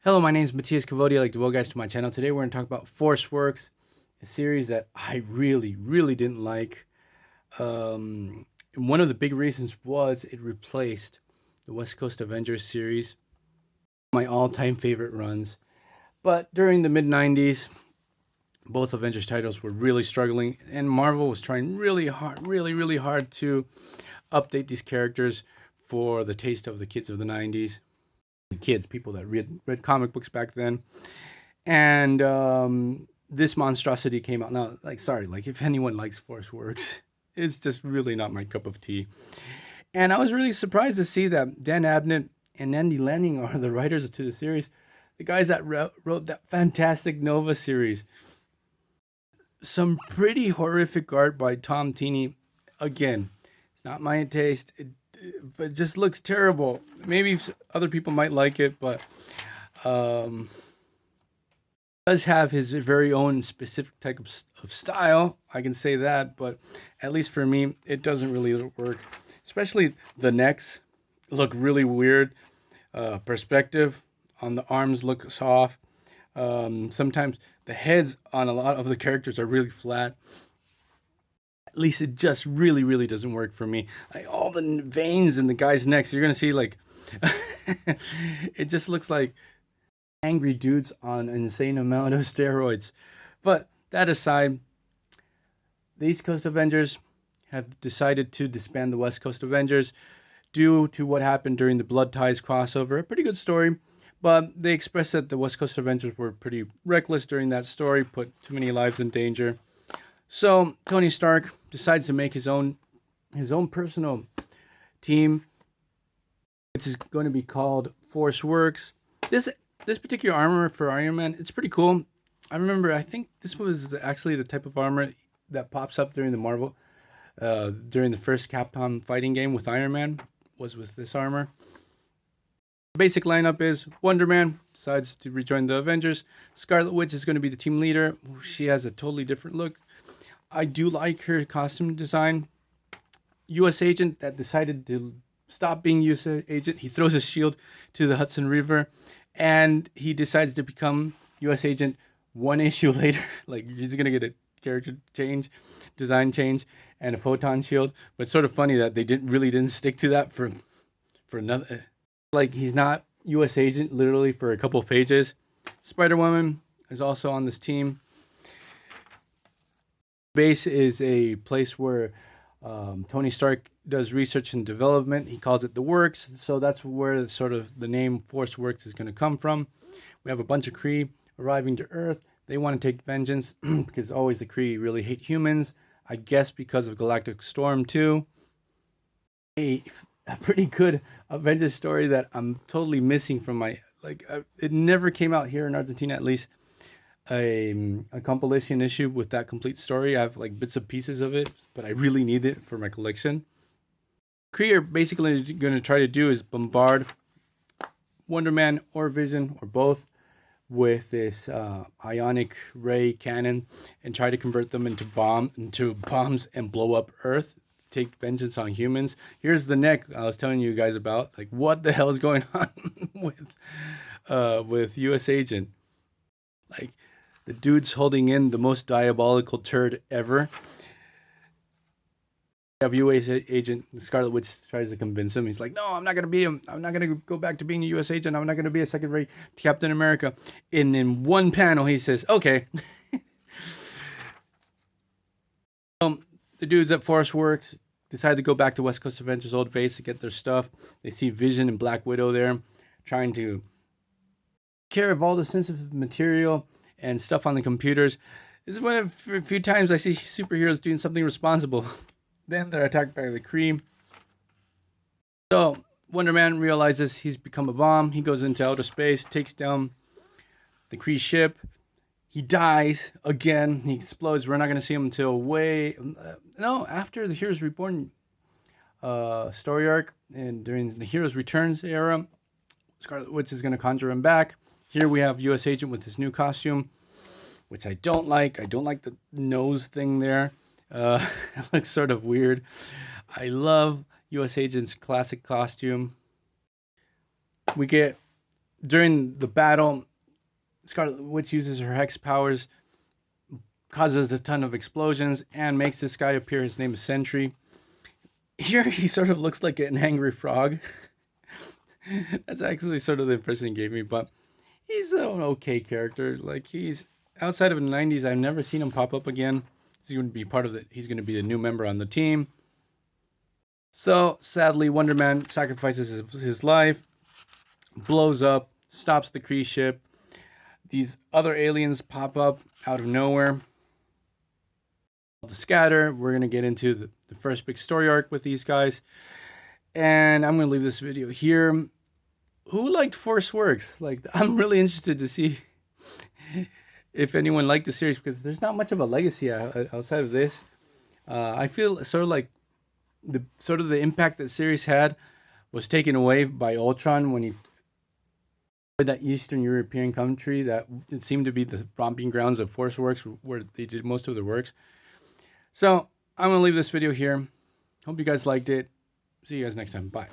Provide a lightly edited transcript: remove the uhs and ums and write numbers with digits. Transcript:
Hello, my name is Matthias Cavodia. I'd like to welcome guys to my channel. Today we're going to talk about Force Works, a series that I really didn't like. And one of the big reasons was it replaced the West Coast Avengers series, my all-time favorite runs. But during the mid-90s, both Avengers titles were really struggling, and Marvel was trying really hard to update these characters for the taste of the kids of the 90s. Kids, people that read comic books back then. And this monstrosity came out. Now, sorry, if anyone likes Force Works, it's just really not my cup of tea. And I was really surprised to see that Dan Abnett and Andy Lanning are the writers to the series, the guys that wrote that fantastic Nova series. Some pretty horrific art by Tom Tini. Again, it's not my taste. It just looks terrible. Maybe other people might like it, but does have his very own specific type of style. I can say that, but at least for me, it doesn't really work. Especially the necks look really weird. Perspective on the arms looks off. Sometimes the heads on a lot of the characters are really flat. At least it just really doesn't work for me. All the veins in the guy's necks, you're gonna see it just looks like angry dudes on an insane amount of steroids. But that aside, the East Coast Avengers have decided to disband the West Coast Avengers due to what happened during the Blood Ties crossover. A pretty good story, but they expressed that the West Coast Avengers were pretty reckless during that story, put too many lives in danger. So Tony Stark decides to make his own personal team. It's going to be called Force Works. This particular armor for Iron Man, it's pretty cool. I think this was actually the type of armor that pops up during during the first Capcom fighting game with Iron Man, was with this armor. Basic lineup is Wonder Man decides to rejoin the Avengers. Scarlet Witch is going to be the team leader. She has a totally different look. I do like her costume design. U.S. Agent that decided to stop being U.S. Agent. He throws his shield to the Hudson River, and he decides to become U.S. Agent one issue later. He's gonna get a character change, design change, and a photon shield. But it's sort of funny that they didn't stick to that for another. He's not U.S. Agent literally for a couple of pages. Spider-Woman is also on this team. Base is a place where Tony Stark does research and development. He calls it the Works, so that's where sort of the name Force Works is going to come from. We have a bunch of Kree arriving to Earth. They want to take vengeance because always the Kree really hate humans. I guess because of Galactic Storm too. A pretty good Avengers story that I'm totally missing from my it never came out here in Argentina, at least. A compilation issue with that complete story. I have bits and pieces of it, but I really need it for my collection. Kree are basically going to try to do is bombard Wonder Man or Vision or both with this ionic ray cannon and try to convert them into bombs and blow up Earth. Take vengeance on humans. Here's the neck I was telling you guys about. What the hell is going on with U.S. Agent? The dude's holding in the most diabolical turd ever. We have U.S. Agent Scarlet Witch tries to convince him. He's like, "No, I'm not gonna be him. I'm not gonna go back to being a U.S. Agent. I'm not gonna be a second-rate Captain America." And in one panel, he says, "Okay." The dudes at Force Works decide to go back to West Coast Avengers' old base to get their stuff. They see Vision and Black Widow there, trying to take care of all the sensitive material and stuff on the computers. This is one of a few times I see superheroes doing something responsible. Then they're attacked by the Kree. So Wonder Man realizes he's become a bomb. He goes into outer space, takes down the Kree ship. He dies again. He explodes. We're not going to see him until after the Heroes Reborn story arc and during the Heroes Returns era. Scarlet Witch is going to conjure him back. Here we have U.S. Agent with his new costume, which I don't like. I don't like the nose thing there. It looks sort of weird. I love U.S. Agent's classic costume. We get during the battle, Scarlet Witch uses her hex powers, causes a ton of explosions, and makes this guy appear. His name is Sentry. Here he sort of looks like an angry frog. That's actually sort of the impression he gave me, but he's an okay character. Like, he's outside of the 90s, I've never seen him pop up again. He's going to be he's going to be the new member on the team. So sadly, Wonder Man sacrifices his life, blows up, stops the Kree ship. These other aliens pop up out of nowhere. To scatter, we're going to get into the first big story arc with these guys. And I'm going to leave this video here. Who liked Force Works? Like, I'm really interested to see if anyone liked the series, because there's not much of a legacy outside of this. I feel sort of like the impact that series had was taken away by Ultron when he that Eastern European country that it seemed to be the romping grounds of Force Works, where they did most of their works. So I'm going to leave this video here. Hope you guys liked it. See you guys next time. Bye.